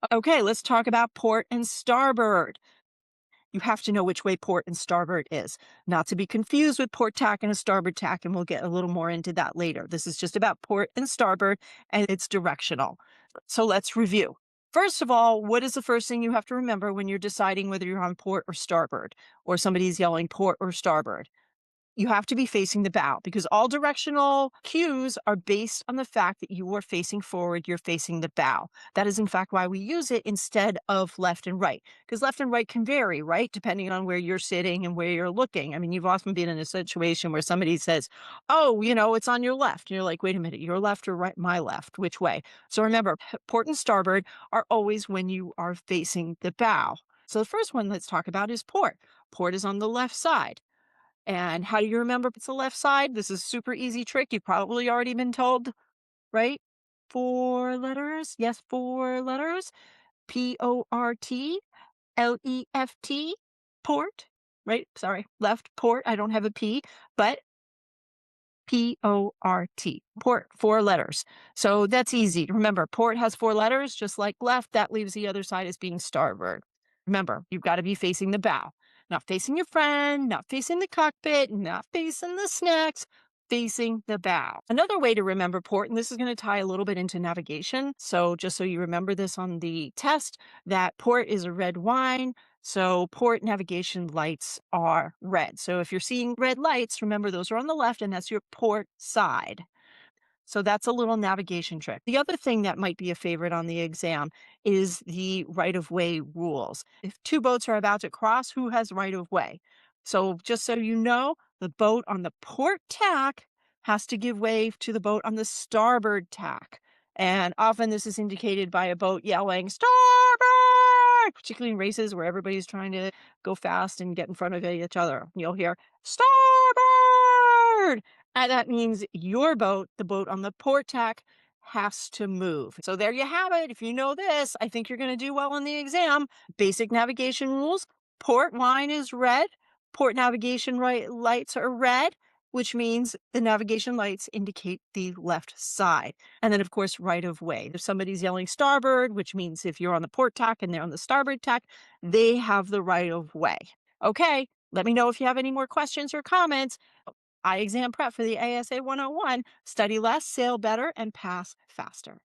Okay, let's talk about port and starboard. You have to know which way port and starboard is, not to be confused with port tack and a starboard tack, and we'll get a little more into that later. This is just about port and starboard, and it's directional. So let's review. First of all, what is the first thing you have to remember when you're deciding whether you're on port or starboard, or somebody's yelling port or starboard? You have to be facing the bow because all directional cues are based on the fact that you are facing forward, you're facing the bow. That is, in fact, why we use it instead of left and right, because left and right can vary, right? Depending on where you're sitting and where you're looking. I mean, you've often been in a situation where somebody says, oh, it's on your left. And you're like, wait a minute, your left or right? My left, which way? So remember, port and starboard are always when you are facing the bow. So the first one let's talk about is port. Port is on the left side. And how do you remember it's the left side? This is a super easy trick. You've probably already been told, right? Four letters. Yes, four letters. Portleft. Port, right? Sorry, left port. I don't have a P, but Port. Port, four letters. So that's easy. Remember, port has four letters, just like left. That leaves the other side as being starboard. Remember, you've got to be facing the bow, not facing your friend, not facing the cockpit, not facing the snacks, facing the bow. Another way to remember port, and this is going to tie a little bit into navigation. So just so you remember this on the test, that port is a red wine. So port navigation lights are red. So if you're seeing red lights, remember those are on the left and that's your port side. So that's a little navigation trick. The other thing that might be a favorite on the exam is the right of way rules. If two boats are about to cross, who has right of way? So just so you know, the boat on the port tack has to give way to the boat on the starboard tack. And often this is indicated by a boat yelling, starboard, particularly in races where everybody's trying to go fast and get in front of each other. You'll hear, starboard. And that means your boat, the boat on the port tack, has to move. So there you have it. If you know this, I think you're going to do well on the exam. Basic navigation rules. Port line is red. Port navigation lights are red, which means the navigation lights indicate the left side. And then, of course, right of way. If somebody's yelling starboard, which means if you're on the port tack and they're on the starboard tack, they have the right of way. Okay, let me know if you have any more questions or comments. iExamPrep for the ASA 101. Study less, sail better, and pass faster.